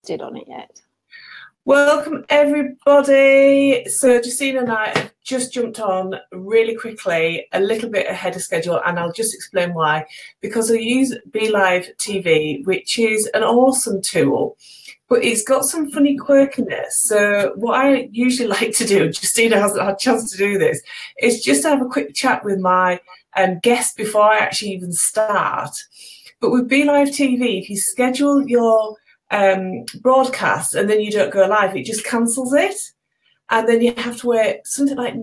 did on it yet. Welcome everybody. So Justina and I have just jumped on really quickly, a little bit ahead of schedule, and I'll just explain why. Because I use BeLive TV, which is an awesome tool, but it's got some funny quirkiness. So what I usually like to do, Justina hasn't had a chance to do this, is just have a quick chat with my guest before I actually even start. But with BeLive TV, if you schedule your broadcast and then you don't go live, it just cancels it, and then you have to wait something like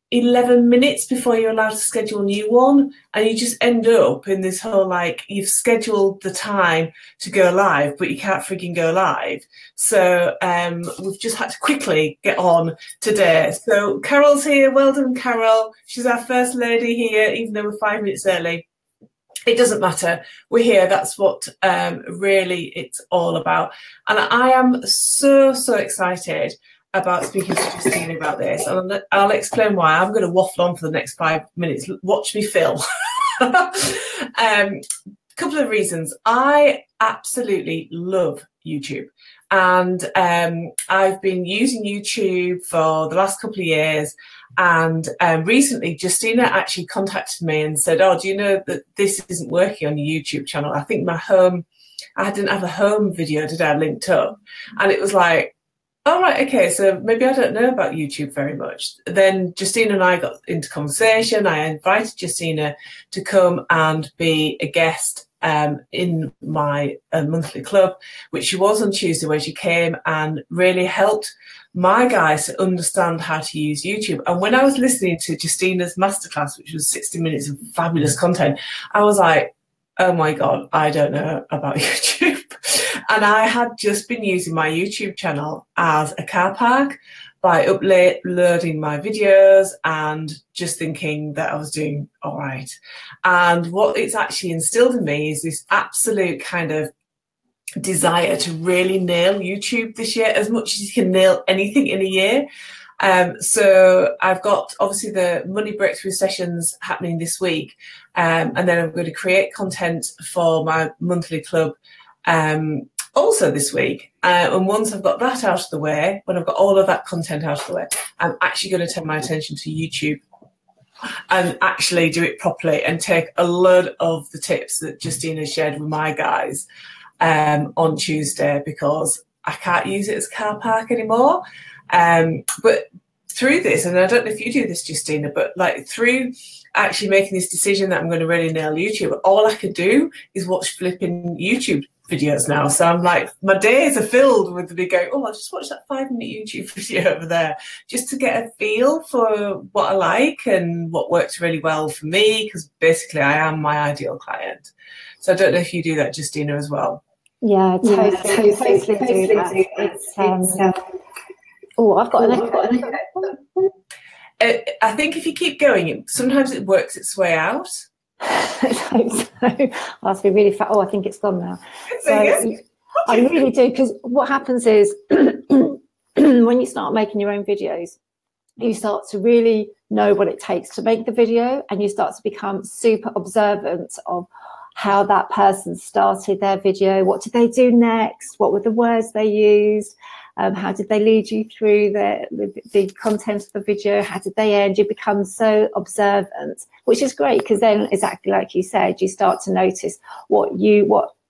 11 minutes before you're allowed to schedule a new one, and you just end up in this whole, like, you've scheduled the time to go live but you can't freaking go live. So we've just had to quickly get on today. So Carol's here. Well done, Carol. She's our first lady here, even though we're 5 minutes early. It doesn't matter. We're here. That's what really it's all about. And I am so excited about speaking to Justina about this. And I'll explain why. I'm going to waffle on for the next 5 minutes. Watch me fill. Couple of reasons. I absolutely love YouTube. And I've been using YouTube for the last couple of years. And recently, Justina actually contacted me and said, oh, do you know that this isn't working on your YouTube channel? I think I didn't have a home video, did I, linked up? And it was like, oh, right, okay, so maybe I don't know about YouTube very much. Then Justina and I got into conversation. I invited Justina to come and be a guest in my monthly club, which she was on Tuesday, where she came and really helped my guys to understand how to use YouTube. And when I was listening to Justina's masterclass, which was 60 minutes of fabulous content, I was like, oh my God, I don't know about YouTube. And I had just been using my YouTube channel as a car park by uploading my videos and just thinking that I was doing all right. And what it's actually instilled in me is this absolute kind of desire to really nail YouTube this year, as much as you can nail anything in a year. So I've got obviously the money breakthrough sessions happening this week, and then I'm going to create content for my monthly club also this week. And once I've got that out of the way, when I've got all of that content out of the way, I'm actually going to turn my attention to YouTube and actually do it properly and take a load of the tips that Justina shared with my guys on Tuesday, because I can't use it as a car park anymore. But through this, and I don't know if you do this, Justina, but like through actually making this decision that I'm going to really nail YouTube, all I could do is watch flipping YouTube videos now. So I'm like, my days are filled with me going, oh, I'll just watch that 5-minute YouTube video over there, just to get a feel for what I like and what works really well for me, because basically I am my ideal client. So I don't know if you do that, Justina, as well. Yeah, totally do that. It's oh, I've got an echo. I think if you keep going, sometimes it works its way out. Let's hope so. That's been really fast. Oh, I think it's gone now. So I really do, because what happens is when you start making your own videos, you start to really know what it takes to make the video, and you start to become super observant of how that person started their video. What did they do next? What were the words they used? How did they lead you through the content of the video? How did they end? You become so observant, which is great, because then, exactly like you said, you start to notice what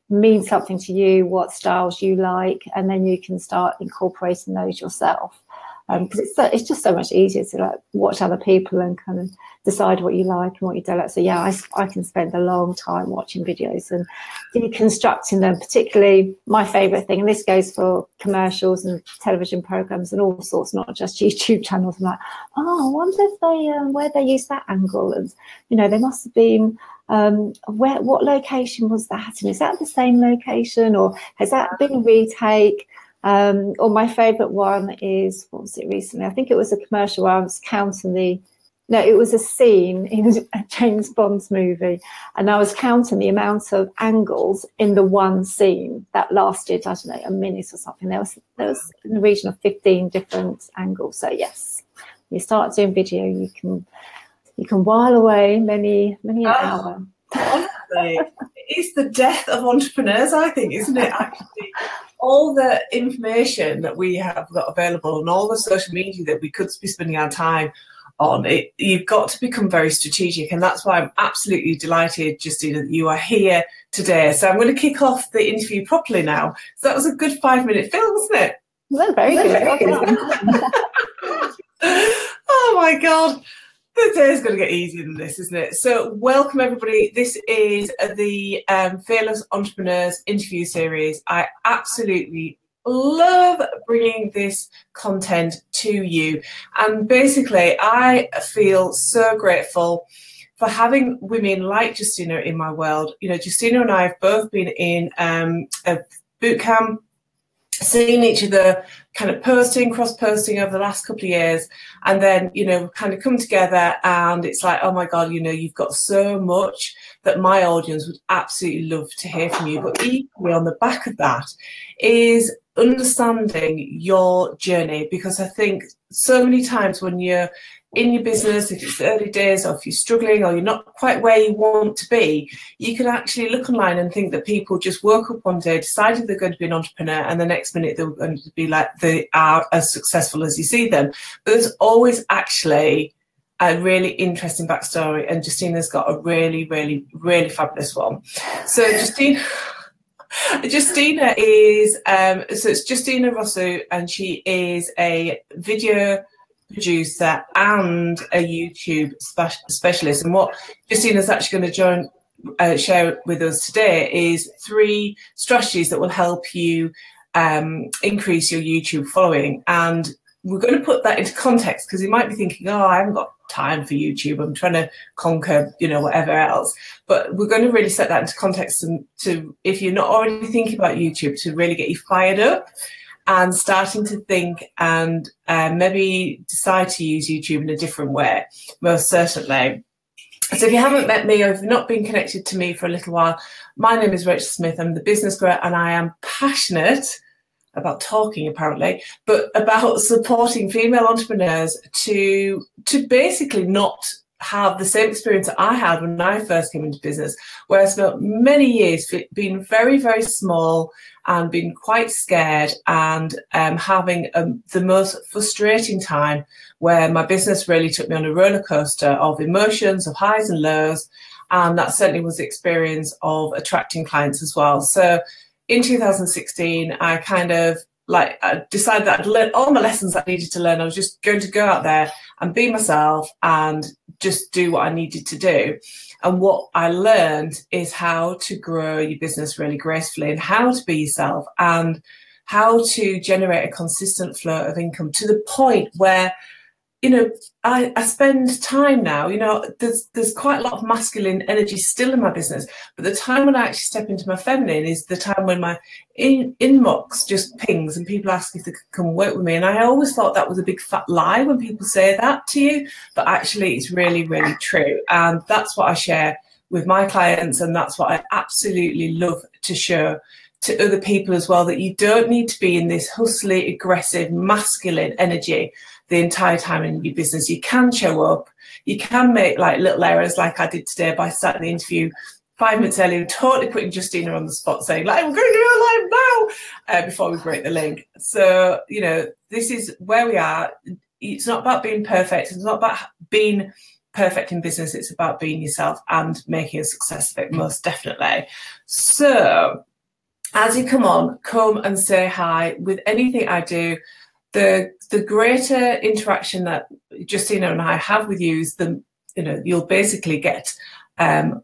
means something to you, what styles you like, and then you can start incorporating those yourself. Because it's just so much easier to like watch other people and kind of decide what you like and what you don't like. So yeah, I can spend a long time watching videos and deconstructing them. Particularly my favourite thing, and this goes for commercials and television programs and all sorts, not just YouTube channels. I'm like, oh, I wonder if they where they use that angle, and they must have been what location was that, and is that the same location, or has that been a retake? Or my favourite one is, what was it recently? I think it was a commercial where I was counting it was a scene in a James Bond's movie, and I was counting the amount of angles in the one scene that lasted, I don't know, a minute or something. There was in the region of 15 different angles. So yes, you start doing video, you can while away many an hour. Honestly, it's the death of entrepreneurs, I think, isn't it? Actually, all the information that we have got available and all the social media that we could be spending our time on it, you've got to become very strategic, and that's why I'm absolutely delighted, Justina, that you are here today. So I'm going to kick off the interview properly now. So that was a good 5-minute film, wasn't it? Well, very good. Oh my God. The day is going to get easier than this, isn't it? So welcome everybody. This is the Fearless Entrepreneurs interview series. I absolutely love bringing this content to you. And basically, I feel so grateful for having women like Justina in my world. You know, Justina and I have both been in a boot camp, seeing each other kind of cross-posting over the last couple of years, and then, you know, kind of come together, and it's like, oh my God, you know, you've got so much that my audience would absolutely love to hear from you. But equally on the back of that is understanding your journey, because I think so many times when you're in your business, if it's early days or if you're struggling or you're not quite where you want to be, you can actually look online and think that people just woke up one day, decided they're going to be an entrepreneur, and the next minute they're going to be like they are as successful as you see them. But there's always actually a really interesting backstory, and Justina's got a really, really, really fabulous one. So Justina is so it's Justina Rosu, and she is a video producer and a YouTube specialist. And what Justina's actually going to share with us today is 3 strategies that will help you increase your YouTube following. And we're going to put that into context, because you might be thinking, oh, I haven't got time for YouTube, I'm trying to conquer, you know, whatever else. But we're going to really set that into context to if you're not already thinking about YouTube, to really get you fired up and starting to think and maybe decide to use YouTube in a different way, most certainly. So if you haven't met me, or if you've not been connected to me for a little while, my name is Rachel Smith. I'm the business guru, and I am passionate about talking, apparently, but about supporting female entrepreneurs to basically not have the same experience that I had when I first came into business, where I spent many years being very, very small and being quite scared, and having the most frustrating time, where my business really took me on a roller coaster of emotions, of highs and lows, and that certainly was the experience of attracting clients as well. So in 2016, I kind of I decided that I'd learned all my lessons I needed to learn. I was just going to go out there and be myself and just do what I needed to do. And what I learned is how to grow your business really gracefully, and how to be yourself, and how to generate a consistent flow of income, to the point where, you know, I spend time now, you know, there's quite a lot of masculine energy still in my business, but the time when I actually step into my feminine is the time when my inbox just pings and people ask if they could come work with me. And I always thought that was a big fat lie when people say that to you, but actually it's really, really true. And that's what I share with my clients, and that's what I absolutely love to show to other people as well, that you don't need to be in this hustly, aggressive, masculine energy the entire time in your business. You can show up, you can make like little errors, like I did today by starting the interview 5 minutes earlier, totally putting Justina on the spot, saying like, we're going to go live now, before we break the link. So, you know, this is where we are. It's not about being perfect. It's not about being perfect in business. It's about being yourself and making a success of it, most definitely. So as you come on, come and say hi. With anything I do, the greater interaction that Justina and I have with you is you'll basically get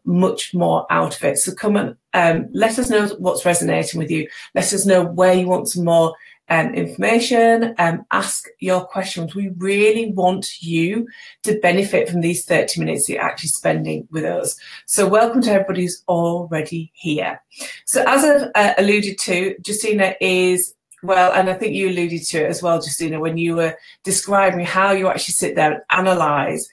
much more out of it. So come and let us know what's resonating with you. Let us know where you want some more information. Ask your questions. We really want you to benefit from these 30 minutes that you're actually spending with us. So welcome to everybody who's already here. So as I've alluded to, Justina is, well, and I think you alluded to it as well, Justina, when you were describing how you actually sit there and analyse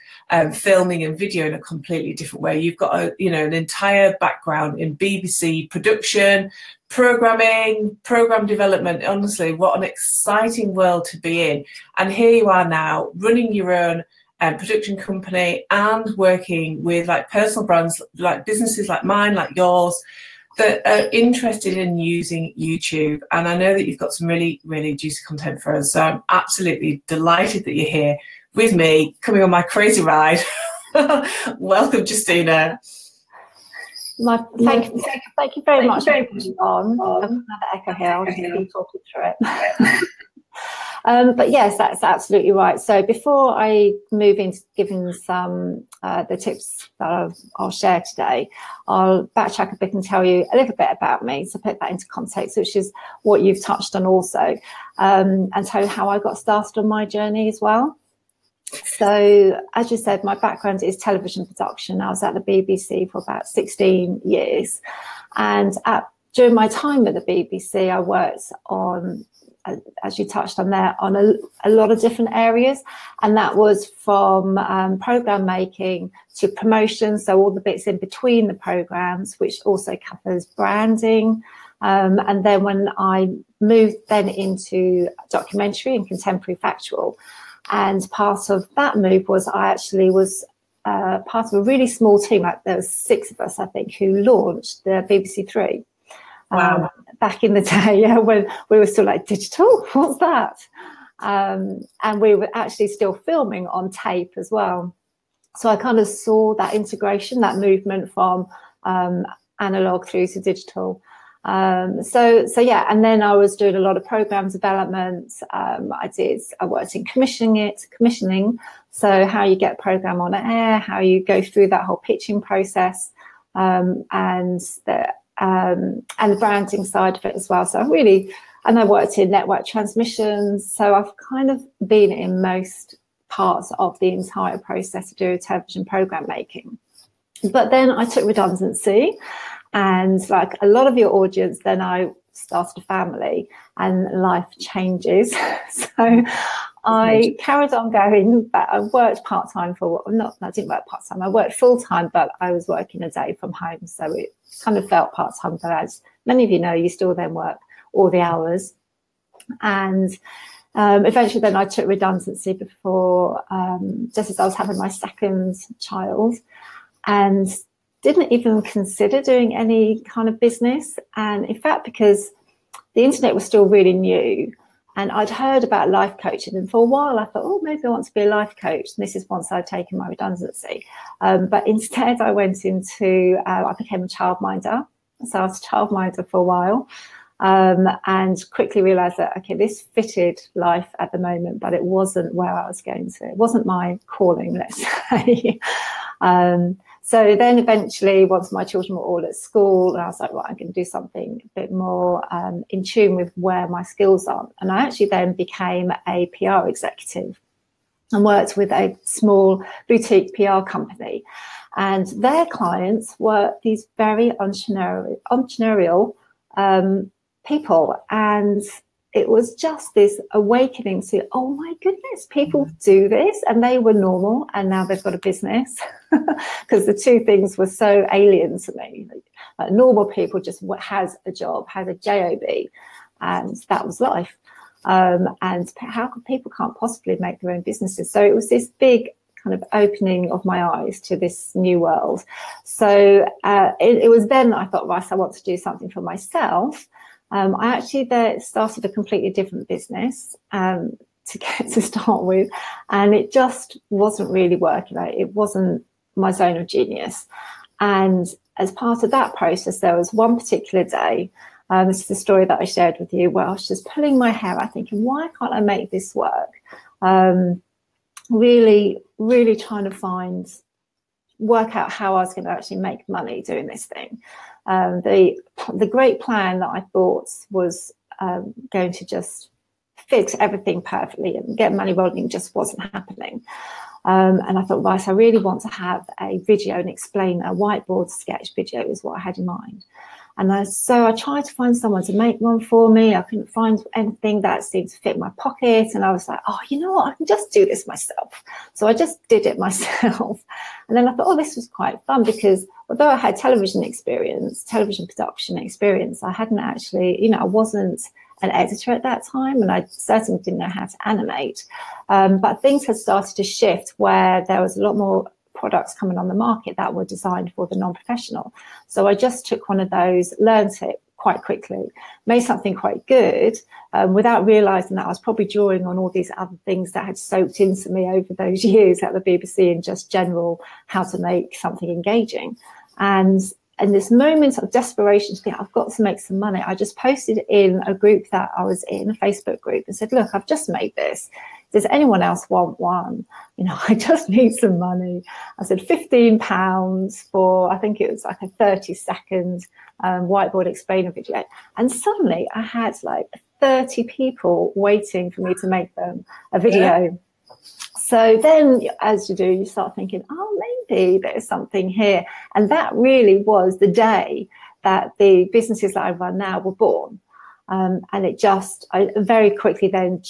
filming and video in a completely different way. You've got an entire background in BBC production, programming, program development. Honestly, what an exciting world to be in. And here you are now running your own production company and working with like personal brands, like businesses like mine, like yours. that are interested in using YouTube, and I know that you've got some really, really juicy content for us, so I'm absolutely delighted that you're here with me, coming on my crazy ride. Welcome, Justina. Thank you very much for being on. I've got another echo here. I'll just keep talking through it. But yes, that's absolutely right. So before I move into giving some the tips that I'll share today, I'll backtrack a bit and tell you a little bit about me, so put that into context, which is what you've touched on also, and tell you how I got started on my journey as well. So as you said, my background is television production. I was at the BBC for about 16 years, and during my time at the BBC, I worked on, as you touched on there, on a lot of different areas, and that was from program making to promotion, so all the bits in between the programs, which also covers branding, and then when I moved then into documentary and contemporary factual, and part of that move was I actually was part of a really small team, like there was 6 of us, I think, who launched the BBC Three. Wow. Back in the day, yeah, when we were still like, digital, what's that? And we were actually still filming on tape as well. So I kind of saw that integration, that movement from analog through to digital. So yeah, and then I was doing a lot of program development. I worked in commissioning. So how you get a program on air, how you go through that whole pitching process, and the branding side of it as well. So and I worked in network transmissions. So I've kind of been in most parts of the entire process to do television program making. But then I took redundancy, and like a lot of your audience, then I started a family and life changes. So I carried on going, but I worked part-time I didn't work part-time, I worked full-time, but I was working a day from home. So it kind of felt part-time, but as many of you know, you still then work all the hours. And eventually then I took redundancy before, just as I was having my second child, and didn't even consider doing any kind of business. And in fact, because the internet was still really new, and I'd heard about life coaching, and for a while I thought, oh, maybe I want to be a life coach. And this is once I'd taken my redundancy. But instead I went into, I became a childminder. So I was a childminder for a while, and quickly realized that, okay, this fitted life at the moment, but it wasn't where I was going to. It wasn't my calling, let's say. So then eventually, once my children were all at school, I was like, right, I'm going to do something a bit more in tune with where my skills are. And I actually then became a PR executive and worked with a small boutique PR company. And their clients were these very entrepreneurial people. And it was just this awakening to, oh my goodness, people do this, and they were normal, and now they've got a business, because the two things were so alien to me. Like normal people just has a job, has a job, and that was life. And how come people can't possibly make their own businesses? So it was this big kind of opening of my eyes to this new world. So it was then I thought, right, I want to do something for myself. I actually started a completely different business to start with, and it just wasn't really working out. It wasn't my zone of genius. And as part of that process, there was one particular day, this is the story that I shared with you, where I was just pulling my hair out thinking, why can't I make this work? Really, really trying to work out how I was going to actually make money doing this thing. The great plan that I thought was going to just fix everything perfectly and get money rolling just wasn't happening. And I thought, right, I really want to have a video and explain a whiteboard sketch video is what I had in mind. And so I tried to find someone to make one for me. I couldn't find anything that seemed to fit my pocket. And I was like, oh, you know what? I can just do this myself. So I just did it myself. And then I thought, oh, this was quite fun, because although I had television production experience, I hadn't actually, I wasn't an editor at that time, and I certainly didn't know how to animate. But things had started to shift where there was a lot more products coming on the market that were designed for the non-professional. So I just took one of those, learned it quite quickly, made something quite good, without realizing that I was probably drawing on all these other things that had soaked into me over those years at the BBC and just general how to make something engaging. And this moment of desperation to think, I've got to make some money, I just posted in a group that I was in, a Facebook group, and said, look, I've just made this. Does anyone else want one? You know, I just need some money. I said £15 for, I think it was like a 30-second whiteboard explainer video. And suddenly I had like 30 people waiting for me to make them a video. Yeah. So then, as you do, you start thinking, oh, maybe there's something here. And that really was the day that the businesses that I run now were born. And it just, I very quickly then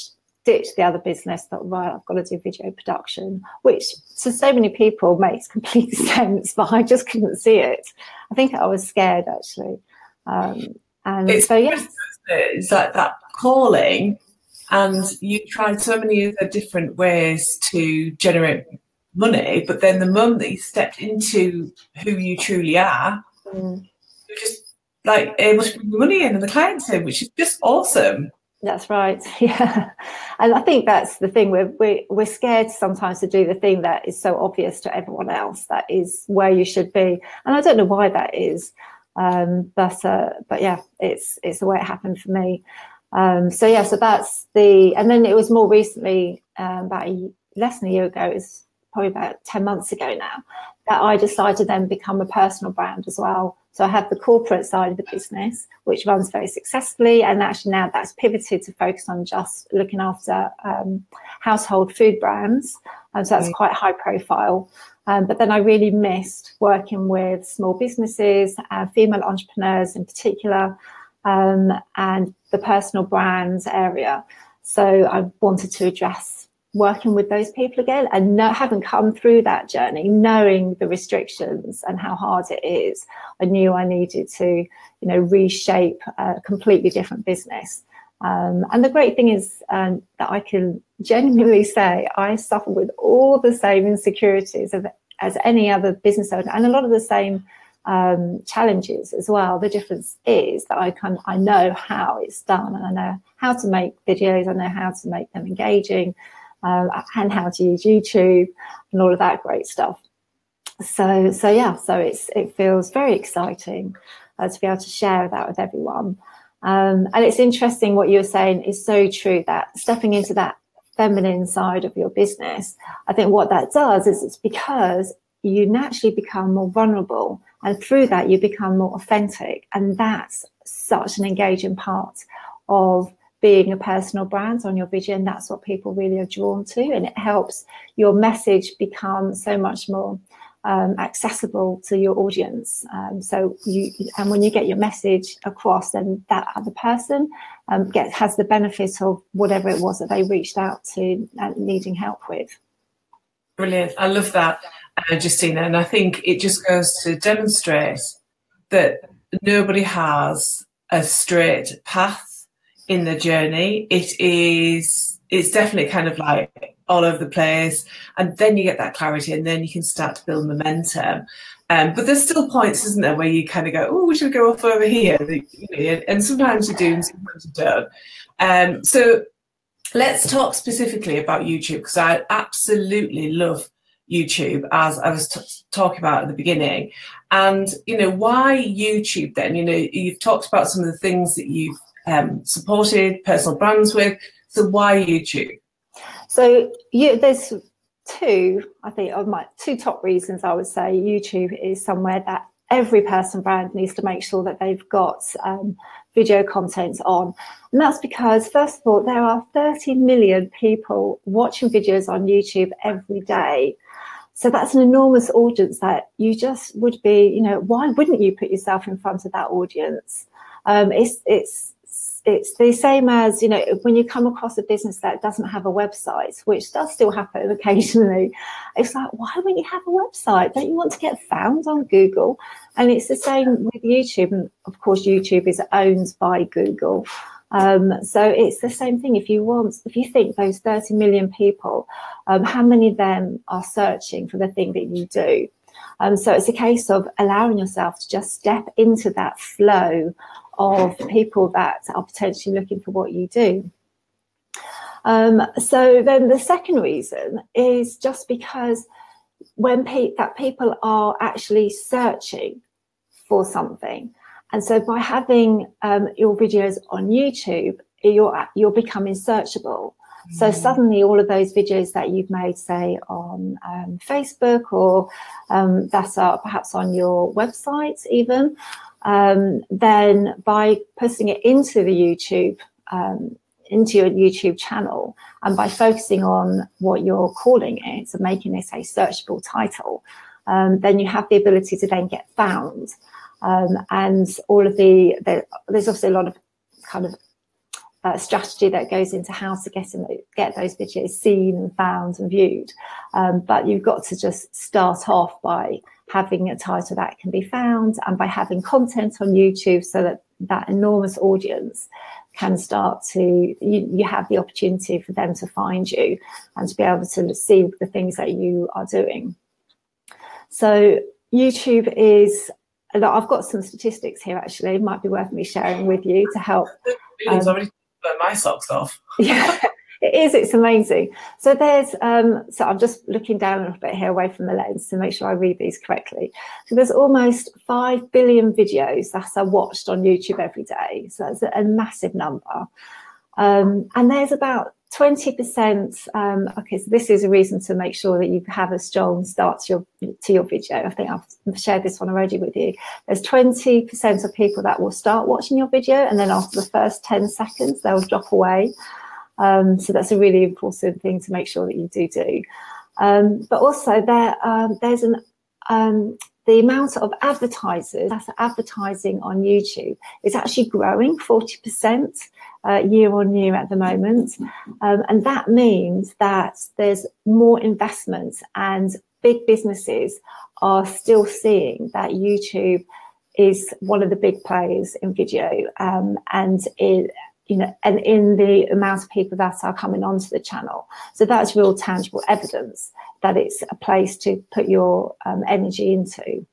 ditched the other business, thought, right, I've got to do video production, which to so many people makes complete sense, but I just couldn't see it. I think I was scared, actually. And so, yeah. It's like that calling. And you tried so many other different ways to generate money, but then the moment that you stepped into who you truly are, you're just like able to bring the money in and the clients in, which is just awesome. That's right. Yeah. And I think that's the thing. We're scared sometimes to do the thing that is so obvious to everyone else. That is where you should be. And I don't know why that is. But yeah, it's the way it happened for me. So yeah, so that's and then it was more recently, about less than a year ago, it's probably about 10 months ago now, that I decided to then become a personal brand as well. So I have the corporate side of the business, which runs very successfully. And actually now that's pivoted to focus on just looking after household food brands. And so that's quite high profile. But then I really missed working with small businesses, female entrepreneurs in particular, and the personal brands area. So I wanted to address working with those people again, and having come through that journey, knowing the restrictions and how hard it is, I knew I needed to, reshape a completely different business. And the great thing is that I can genuinely say I suffer with all the same insecurities as any other business owner, and a lot of the same challenges as well. The difference is that I know how it's done, and I know how to make videos, I know how to make them engaging, and how to use YouTube and all of that great stuff. So yeah, so it feels very exciting to be able to share that with everyone. And it's interesting what you're saying is so true, that stepping into that feminine side of your business, I think what that does is it's because you naturally become more vulnerable, and through that you become more authentic, and that's such an engaging part of being a personal brand on your video, and that's what people really are drawn to, and it helps your message become so much more accessible to your audience. And when you get your message across, then that other person has the benefit of whatever it was that they reached out to needing help with. Brilliant. I love that, Justina. And I think it just goes to demonstrate that nobody has a straight path in the journey. It's definitely kind of like all over the place, and then you get that clarity, and then you can start to build momentum. But there's still points, isn't there, where you kind of go, oh, we should go off over here, and sometimes you do and sometimes you don't. So let's talk specifically about YouTube, because I absolutely love YouTube, as I was talking about at the beginning. And why YouTube then? You've talked about some of the things that you've supported personal brands with, so why YouTube? So there's two top reasons I would say YouTube is somewhere that every personal brand needs to make sure that they've got video content on. And that's because, first of all, there are 30 million people watching videos on YouTube every day. So that's an enormous audience that you just would be, why wouldn't you put yourself in front of that audience? It's the same as, when you come across a business that doesn't have a website, which does still happen occasionally. It's like, why wouldn't you have a website? Don't you want to get found on Google? And it's the same with YouTube. And of course, YouTube is owned by Google. So it's the same thing. If you think those 30 million people, how many of them are searching for the thing that you do? So it's a case of allowing yourself to just step into that flow of people that are potentially looking for what you do. So then the second reason is just because when people are actually searching for something. And so by having your videos on YouTube, you're becoming searchable. So suddenly all of those videos that you've made, say, on Facebook or that are perhaps on your website even, then by putting it into the YouTube, into your YouTube channel, and by focusing on what you're calling it, so making it a searchable title, then you have the ability to then get found. And all of there's obviously a lot of kind of strategy that goes into how to get those videos seen and found and viewed. But you've got to just start off by having a title that can be found, and by having content on YouTube so that that enormous audience can start to, you have the opportunity for them to find you and to be able to see the things that you are doing. So YouTube is, I've got some statistics here actually, it might be worth me sharing with you to help. I've already burnt my socks off. Yeah, it is, it's amazing. So there's, so I'm just looking down a little bit here away from the lens to make sure I read these correctly. So there's almost 5 billion videos that are watched on YouTube every day. So that's a massive number. And there's about 20%, okay, so this is a reason to make sure that you have a strong start to your video. I think I've shared this one already with you. There's 20% of people that will start watching your video, and then after the first 10 seconds, they'll drop away. So that's a really important thing to make sure that you do. But also there's the amount of advertisers that's advertising on YouTube is actually growing 40% year on year at the moment. And that means that there's more investment, and big businesses are still seeing that YouTube is one of the big players in video, and in the amount of people that are coming onto the channel. So that's real tangible evidence that it's a place to put your energy into.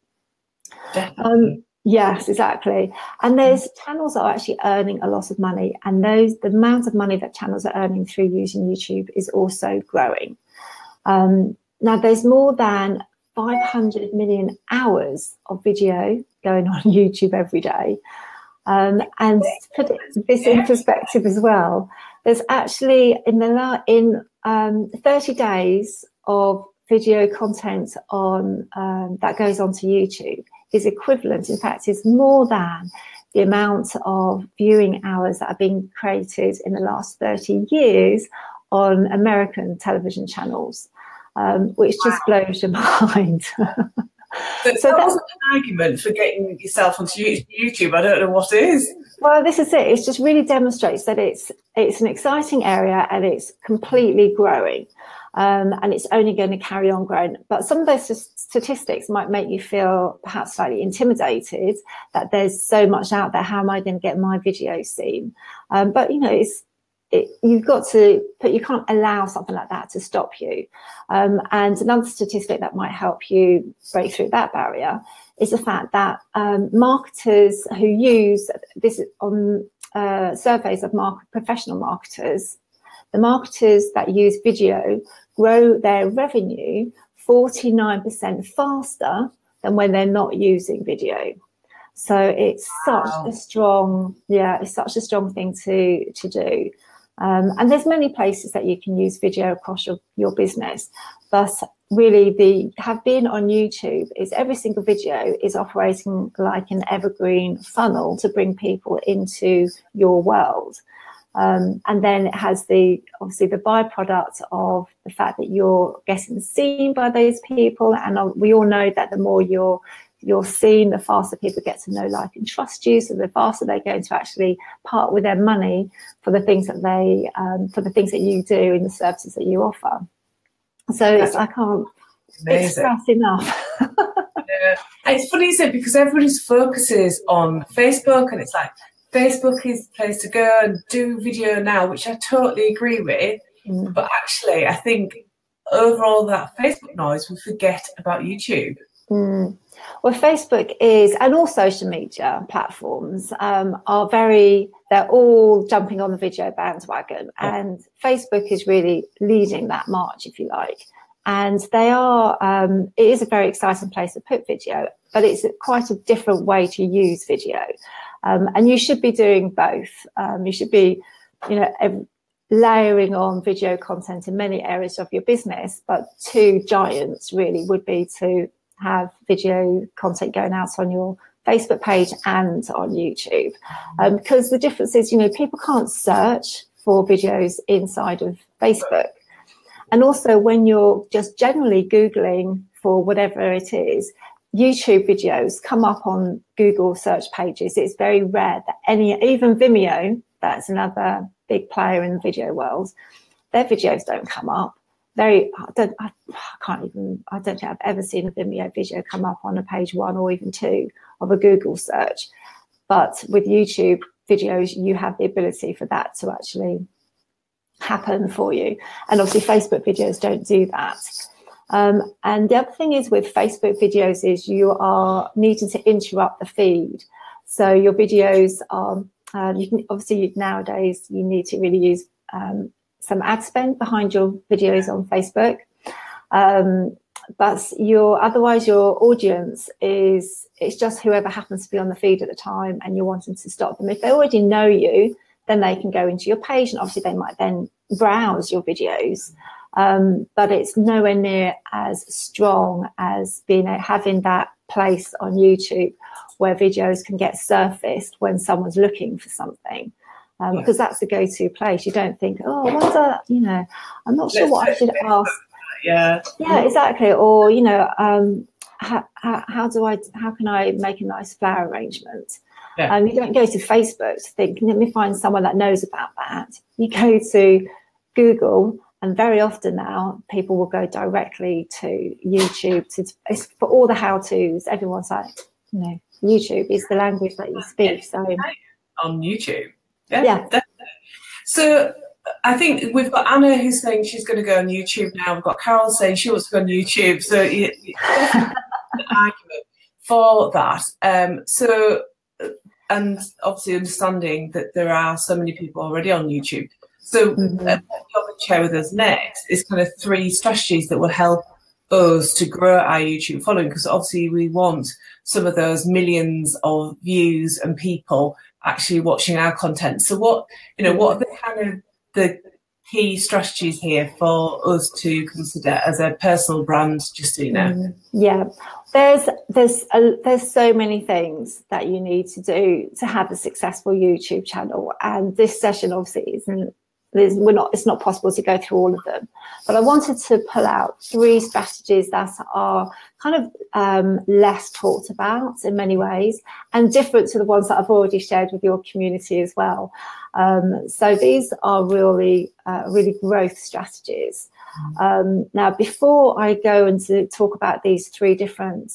Yes, exactly. And there's channels that are actually earning a lot of money, and the amount of money that channels are earning through using YouTube is also growing. Now there's more than 500 million hours of video going on YouTube every day. And to put this in perspective as well, there's actually in 30 days of video content on that goes onto YouTube is equivalent. In fact, is more than the amount of viewing hours that are being created in the last 30 years on American television channels, which just blows your mind. So that wasn't an argument for getting yourself onto YouTube. I don't know what is. Well, this is it. It just really demonstrates that it's an exciting area, and it's completely growing, and it's only going to carry on growing. But some of those statistics might make you feel perhaps slightly intimidated that there's so much out there. How am I going to get my videos seen? But you've got to, but you can't allow something like that to stop you. And another statistic that might help you break through that barrier is the fact that marketers who use this on surveys of professional marketers, the marketers that use video grow their revenue 49% faster than when they're not using video. So it's such a strong, it's such a strong thing to do. And there's many places that you can use video across your business, but really have been on YouTube is every single video is operating like an evergreen funnel to bring people into your world. And then it has obviously the byproduct of the fact that you're getting seen by those people. And we all know that the more you're seen, the faster people get to know, like, and trust you. So the faster they're going to actually part with their money for the things that that you do and the services that you offer. So I can't express enough. Yeah. It's funny, isn't it? Because everybody focuses on Facebook, and it's like Facebook is the place to go and do video now, which I totally agree with. But actually, I think overall that Facebook noise, we forget about YouTube. Well, Facebook is, and all social media platforms are they're all jumping on the video bandwagon, and Facebook is really leading that march, if you like. And they are, it is a very exciting place to put video, but it's quite a different way to use video. And you should be doing both. You should be, layering on video content in many areas of your business, but two giants really would be to have video content going out on your Facebook page and on YouTube. Because the difference is, people can't search for videos inside of Facebook. And also when you're just generally Googling for whatever it is, YouTube videos come up on Google search pages. It's very rare that even Vimeo, that's another big player in the video world, their videos don't come up. I don't think I've ever seen a Vimeo video come up on a page 1 or even 2 of a Google search. But with YouTube videos, you have the ability for that to actually happen for you. And obviously Facebook videos don't do that. And the other thing is with Facebook videos is you are needing to interrupt the feed. So your videos are, you can obviously nowadays you need to really use some ad spend behind your videos on Facebook. But otherwise your audience it's just whoever happens to be on the feed at the time, and you're wanting to stop them. If they already know you, then they can go into your page, and obviously they might then browse your videos. But it's nowhere near as strong as having that place on YouTube where videos can get surfaced when someone's looking for something. Because that's the go-to place. You don't think, oh, I wonder, I'm not sure what I should ask. Yeah, exactly. Or, how can I make a nice flower arrangement? Yeah. You don't go to Facebook to think, let me find someone that knows about that. You go to Google, and very often now people will go directly to YouTube for all the how-tos. Everyone's like, YouTube is the language that you speak. So on YouTube. Yeah, definitely. So I think we've got Anna who's saying she's going to go on YouTube now. We've got Carol saying she wants to go on YouTube. So definitely an argument for that. And obviously understanding that there are so many people already on YouTube. So what you're going to share with us next is kind of 3 strategies that will help us to grow our YouTube following, because obviously we want some of those millions of views and people actually watching our content. So what are the kind of the key strategies here for us to consider as a personal brand, Justina? There's so many things that you need to do to have a successful YouTube channel, and this session obviously it's not possible to go through all of them, but I wanted to pull out 3 strategies that are kind of less talked about in many ways, and different to the ones that I've already shared with your community as well. So these are really growth strategies. Now, before I go and to talk about these 3 different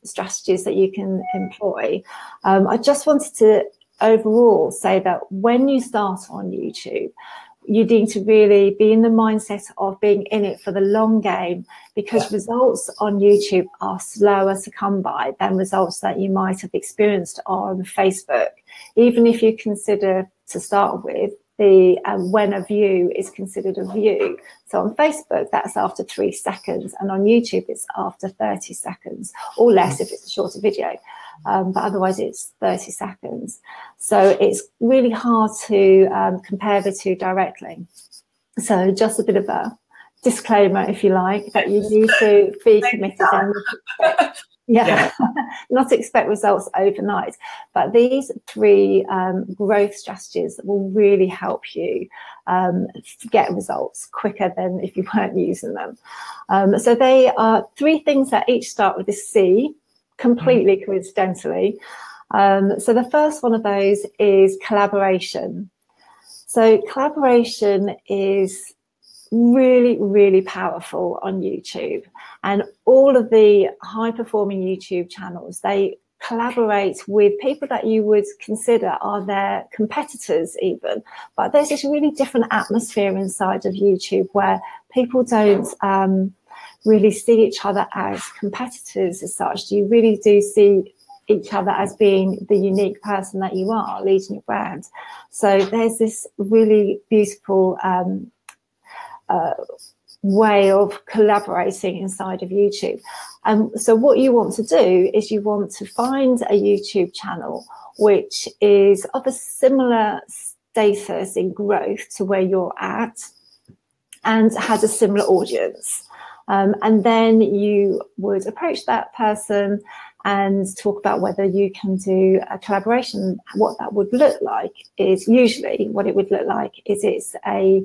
strategies that you can employ, I just wanted to overall say that when you start on YouTube, you need to really be in the mindset of being in it for the long game, because results on YouTube are slower to come by than results that you might have experienced on Facebook. Even if you consider, to start with, when a view is considered a view. So on Facebook, that's after 3 seconds, and on YouTube, it's after 30 seconds, or less if it's a shorter video. But otherwise it's 30 seconds. So it's really hard to compare the 2 directly. So just a bit of a disclaimer, if you like, that you need to be committed and not expect results overnight. But these 3 growth strategies will really help you get results quicker than if you weren't using them. So they are 3 things that each start with a C, completely coincidentally. So the first one of those is collaboration. So collaboration is really powerful on YouTube, and all of the high performing YouTube channels, they collaborate with people that you would consider are their competitors even, but there's this really different atmosphere inside of YouTube where people don't really see each other as competitors as such. You really do see each other as being the unique person that you are, leading your brand. So there's this really beautiful way of collaborating inside of YouTube. So what you want to do is you want to find a YouTube channel which is of a similar status in growth to where you're at and has a similar audience. And then you would approach that person and talk about whether you can do a collaboration. What that would look like is usually what it would look like is it's a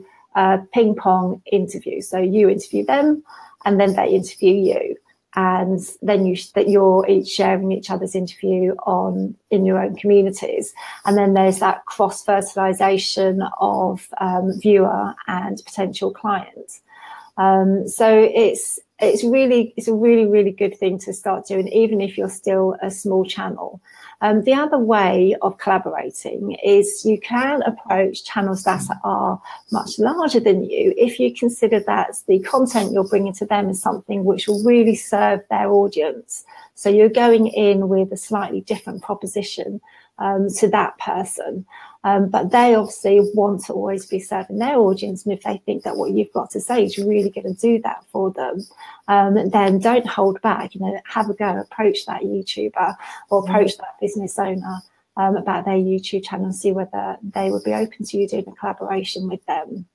ping pong interview. So you interview them and then they interview you. And then you're each sharing each other's interview in your own communities. And then there's that cross-fertilization of viewer and potential client. So it's a really good thing to start doing, even if you're still a small channel. The other way of collaborating is you can approach channels that are much larger than you if you consider that the content you're bringing to them is something which will really serve their audience. So you're going in with a slightly different proposition to that person. But they obviously want to always be serving their audience. And if they think that what you've got to say is really going to do that for them, then don't hold back. Have a go, approach that YouTuber or approach that business owner about their YouTube channel and see whether they would be open to you doing a collaboration with them.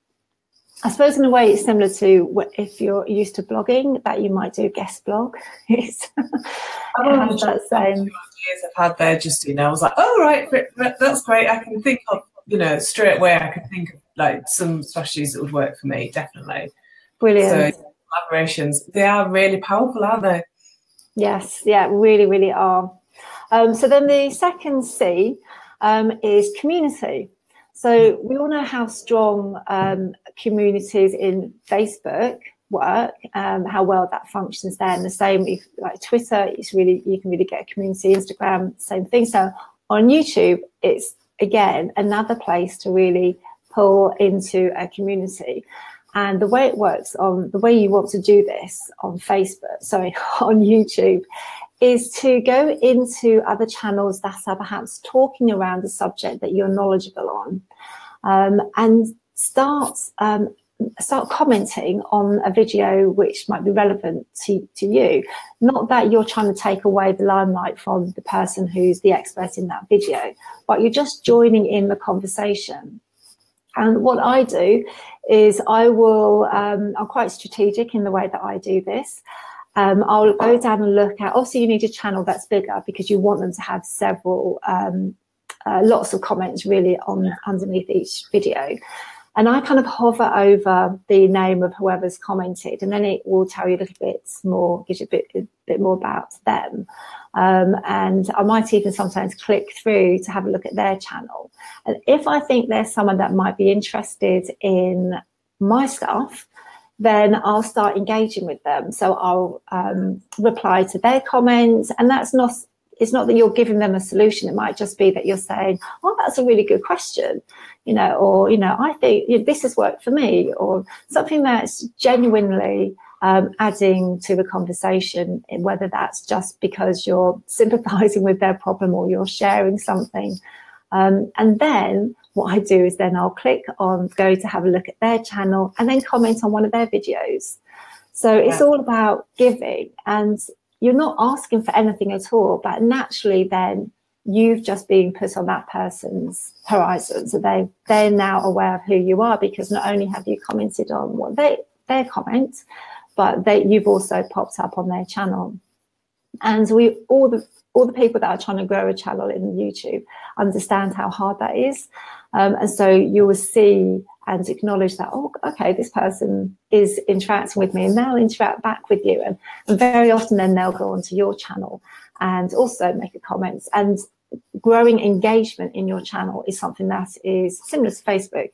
I suppose in a way it's similar to if you're used to blogging, that you might do a guest blog. That same ideas I've had there, Justina. I was like, oh, right, that's great. I can think of, straight away, I can think of like some strategies that would work for me, definitely. Brilliant. So collaborations, they are really powerful, aren't they? Yes, yeah, really, really are. So then the second C is community. So we all know how strong communities in Facebook work, how well that functions there. And the same with like Twitter, you can really get a community. Instagram, same thing. So on YouTube, it's again another place to really pull into a community. And the way it works the way you want to do this on YouTube is to go into other channels that are perhaps talking around the subject that you're knowledgeable on, and start commenting on a video which might be relevant to you. Not that you're trying to take away the limelight from the person who's the expert in that video, but you're just joining in the conversation. And what I do is I'm quite strategic in the way that I do this. I'll go down and look at, obviously you need a channel that's bigger because you want them to have several, lots of comments really underneath each video. And I kind of hover over the name of whoever's commented, and then it will tell you a little bit more, gives you a bit more about them. And I might even sometimes click through to have a look at their channel. And if I think there's someone that might be interested in my stuff, then I'll start engaging with them. So I'll reply to their comments, and it's not that you're giving them a solution. It might just be that you're saying, oh, that's a really good question, or, I think this has worked for me, or something that's genuinely adding to the conversation, whether that's just because you're sympathizing with their problem or you're sharing something. And then what I do is then I'll go to have a look at their channel and then comment on one of their videos. So it's all about giving, and you're not asking for anything at all, but naturally then you've just been put on that person's horizon. So they're now aware of who you are, because not only have you commented on what their comment, but you've also popped up on their channel. And all the people that are trying to grow a channel in YouTube understand how hard that is. And so you will see and acknowledge that, oh, okay, this person is interacting with me, and they'll interact back with you. And very often then they'll go onto your channel and also make a comment. And growing engagement in your channel is something that is similar to Facebook.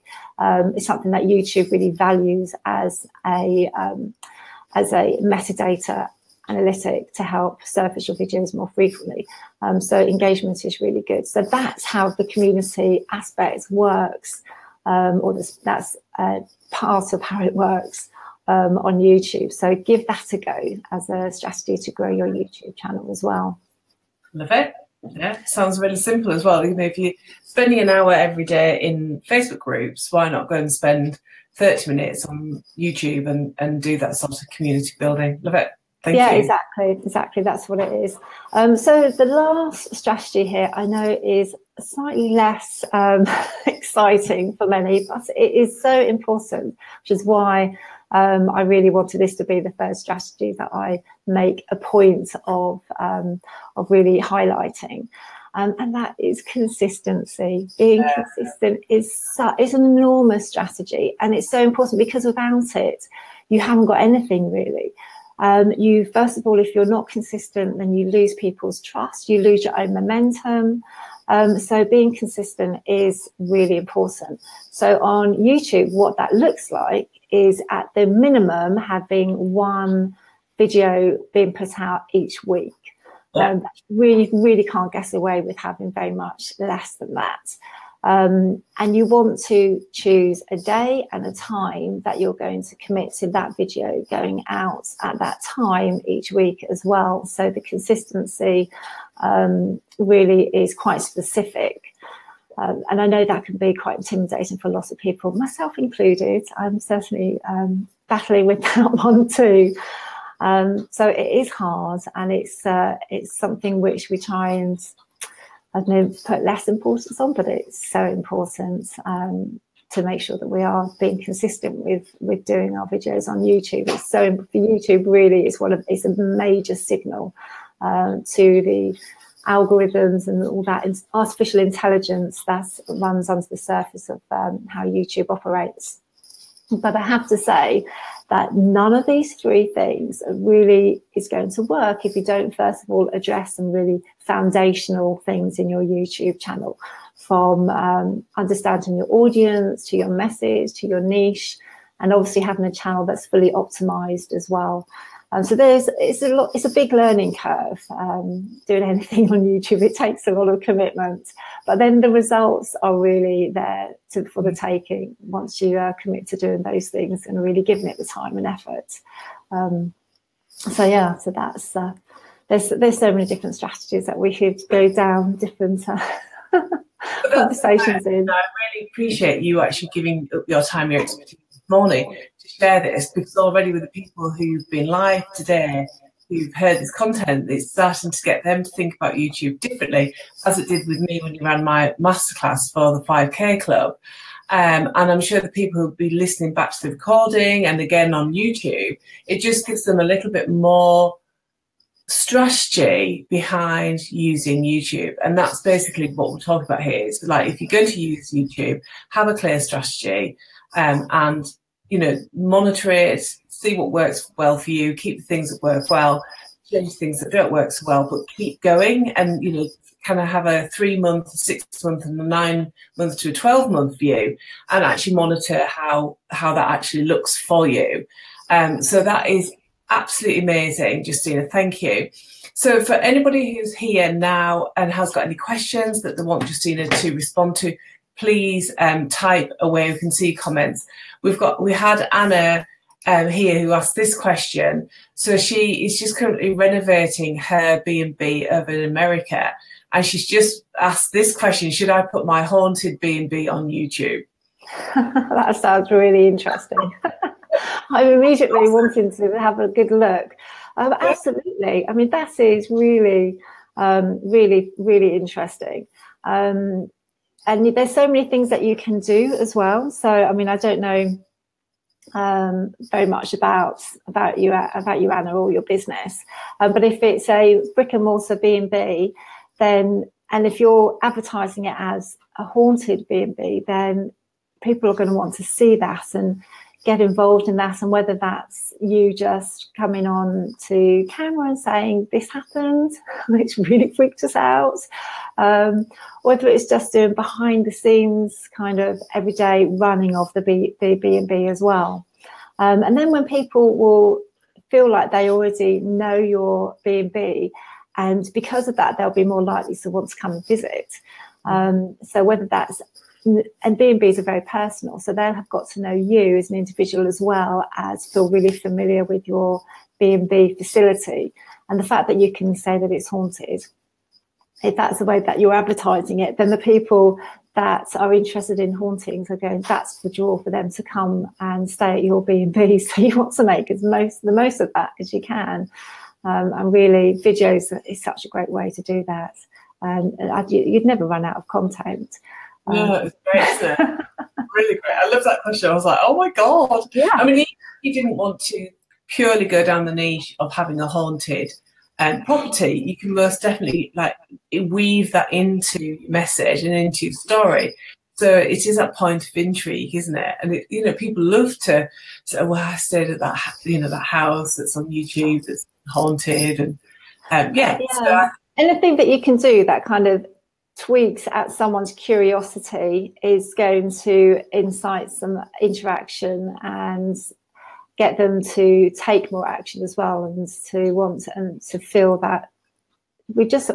It's something that YouTube really values as a metadata analytic to help surface your videos more frequently. So engagement is really good. So that's how the community aspect works, that's part of how it works on YouTube. So give that a go as a strategy to grow your YouTube channel as well. Love it. Yeah, sounds really simple as well. You know, if you're spending an hour every day in Facebook groups, why not go and spend 30 minutes on YouTube and do that sort of community building? Love it. Thank you. Yeah, exactly. That's what it is. So the last strategy here, I know, is slightly less exciting for many, but it is so important, which is why I really wanted this to be the first strategy that I make a point of really highlighting. And that is consistency. Being consistent is an enormous strategy, and it's so important because without it, you haven't got anything really. You, first of all, if you're not consistent, then you lose people's trust, you lose your own momentum. So being consistent is really important. So on YouTube, what that looks like is at the minimum having one video being put out each week. Really can't get away with having very much less than that. And you want to choose a day and a time that you're going to commit to that video going out at that time each week as well. So the consistency really is quite specific. And I know that can be quite intimidating for a lot of people, myself included. I'm certainly battling with that one too. So it is hard, and it's something which we try and, I don't know, put less importance on, but it's so important to make sure that we are being consistent with doing our videos on YouTube. It's so, for YouTube really is it's a major signal to the algorithms and all that artificial intelligence that runs under the surface of how YouTube operates. But I have to say that none of these three things really is going to work if you don't, first of all, address some really foundational things in your YouTube channel, from understanding your audience, to your message, to your niche, and obviously having a channel that's fully optimized as well. So it's a big learning curve. Doing anything on YouTube, it takes a lot of commitment, but then the results are really there for the taking once you commit to doing those things and really giving it the time and effort. So that's there's so many different strategies that we could go down different conversations in. I really appreciate you actually giving your time, your expertise this morning to share this, because already with the people who've been live today, who've heard this content, it's starting to get them to think about YouTube differently, as it did with me when you ran my masterclass for the 5K Club. And I'm sure the people who'll be listening back to the recording and again on YouTube, it just gives them a little bit more strategy behind using YouTube. And that's basically what we're talking about here. It's like, if you're going to use YouTube, have a clear strategy, and, you know, monitor it, see what works well for you, keep the things that work well, change things that don't work so well, but keep going. And, you know, kind of have a 3-month, 6-month, and a 9-month to a 12-month view, and actually monitor how that actually looks for you. So that is absolutely amazing, Justina. Thank you. So for anybody who's here now and has got any questions that they want Justina to respond to, please type away. We can see comments. We had Anna here who asked this question. So she is just currently renovating her B&B over in America, and she's just asked this question: should I put my haunted B&B on YouTube? That sounds really interesting. I'm immediately wanting to have a good look. Absolutely. I mean, that is really, really interesting. And there's so many things that you can do as well. So, I mean, I don't know very much about you, Anna, or your business. But if it's a brick and mortar B&B, then, and if you're advertising it as a haunted B&B, then people are going to want to see that and get involved in that. And whether that's you just coming on to camera and saying this happened, which really freaked us out, whether it's just doing behind the scenes kind of everyday running of the B&B as well. And then when people will feel like they already know your B&B, and because of that, they'll be more likely to want to come and visit. So whether that's, and B&Bs are very personal, so they'll have got to know you as an individual as well as feel really familiar with your B&B facility. And the fact that you can say that it's haunted, if that's the way that you're advertising it, then the people that are interested in hauntings are going, that's the draw for them to come and stay at your B&B. So you want to make the most of that as you can. And really, videos is such a great way to do that. And you'd never run out of content. No, it's great, isn't it? Really great. I love that question. I was like, oh my God. Yeah. I mean, you didn't want to purely go down the niche of having a haunted property. You can most definitely like weave that into your message and into your story. So it is that point of intrigue, isn't it? And it, you know, people love to say, "Well, I stayed at that, that house that's on YouTube that's haunted," and yeah. So anything that you can do that kind of tweaks at someone's curiosity is going to incite some interaction and get them to take more action as well, and to want and to feel that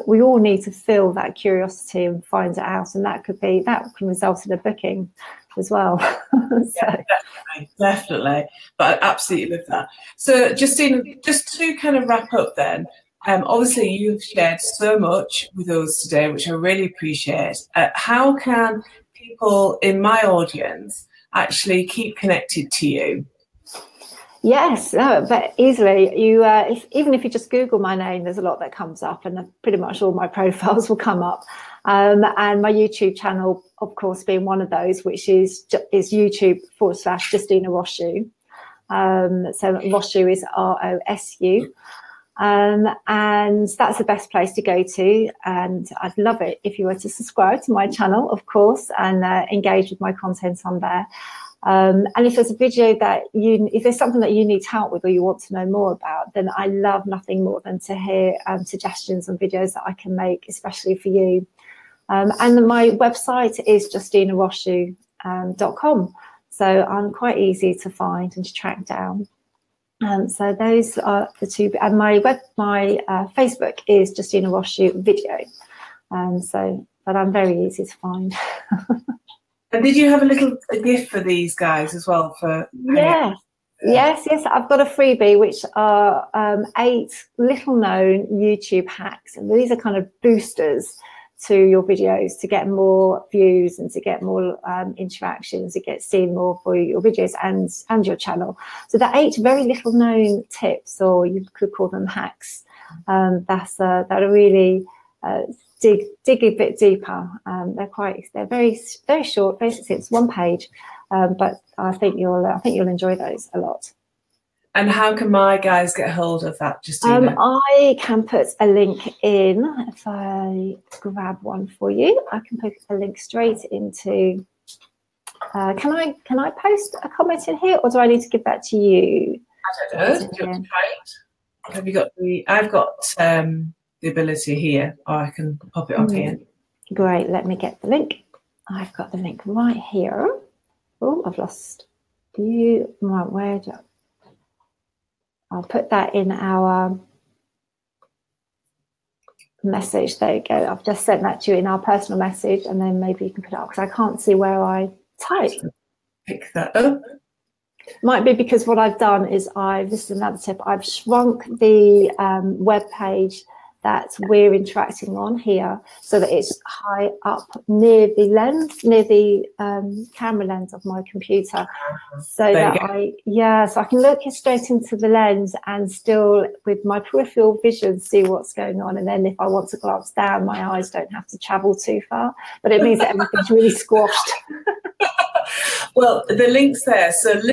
we all need to feel that curiosity and find it out, and that can result in a booking as well. Yeah, definitely. But I absolutely love that. So Justina, just to kind of wrap up then, obviously you've shared so much with us today, which I really appreciate. How can people in my audience actually keep connected to you? Yes, but easily. Even if you just Google my name, there's a lot that comes up, and pretty much all my profiles will come up. And my YouTube channel, of course, being one of those, which is YouTube/Justina Rosu. So Rosu is ROSU. And that's the best place to go to. And I'd love it if you were to subscribe to my channel, of course, and engage with my content on there. And if there's a video if there's something that you need help with or you want to know more about, then I love nothing more than to hear suggestions and videos that I can make, especially for you. And my website is justinarosu.com. So I'm quite easy to find and to track down. So those are the two. And my Facebook is Justina Rosu Video. But I'm very easy to find. And did you have a gift for these guys as well? Yes. I've got a freebie, which are 8 little-known YouTube hacks, and these are kind of boosters to your videos to get more views and to get more interactions, to get seen more for your videos and your channel. So the 8 very little-known tips, or you could call them hacks, that are really dig a bit deeper. They're very very short, very succinct. It's 1 page, but I think you'll enjoy those a lot. And how can my guys get hold of that, Justina? I can put a link in. If I grab one for you, I can put a link straight into. Can I post a comment in here, or do I need to give that to you? I don't know. Have you got the? I've got the ability here, or I can pop it up here. Great, let me get the link. I've got the link right here. Oh, I've lost you. Right, where do I'll put that in our message. There you go. I've just sent that to you in our personal message, and then maybe you can put it up, because I can't see where I type. Pick that up. Might be because what I've done is this is another tip. I've shrunk the web page that we're interacting on here, so that it's high up near the lens, near the camera lens of my computer, so that so I can look straight into the lens and still, with my peripheral vision, see what's going on. And then if I want to glance down, my eyes don't have to travel too far, but it means that everything's really squashed. Well, the link's there. So 8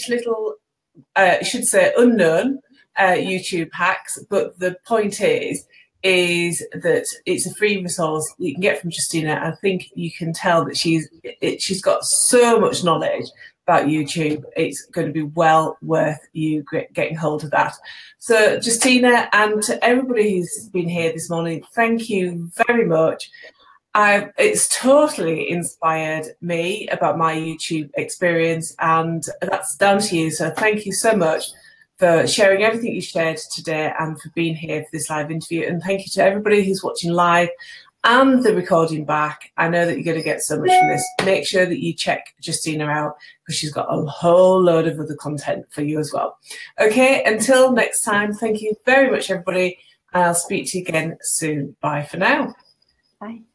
little, I should say unknown YouTube hacks, but the point is that it's a free resource you can get from Justina. I think you can tell that she's got so much knowledge about YouTube. It's going to be well worth you getting hold of that. So Justina, and to everybody who's been here this morning, thank you very much. It's totally inspired me about my YouTube experience, and that's down to you. So thank you so much for sharing everything you shared today and for being here for this live interview. And thank you to everybody who's watching live and the recording back. I know that you're going to get so much from this. Make sure that you check Justina out, because she's got a whole load of other content for you as well. Okay, until next time, thank you very much, everybody. I'll speak to you again soon. Bye for now. Bye.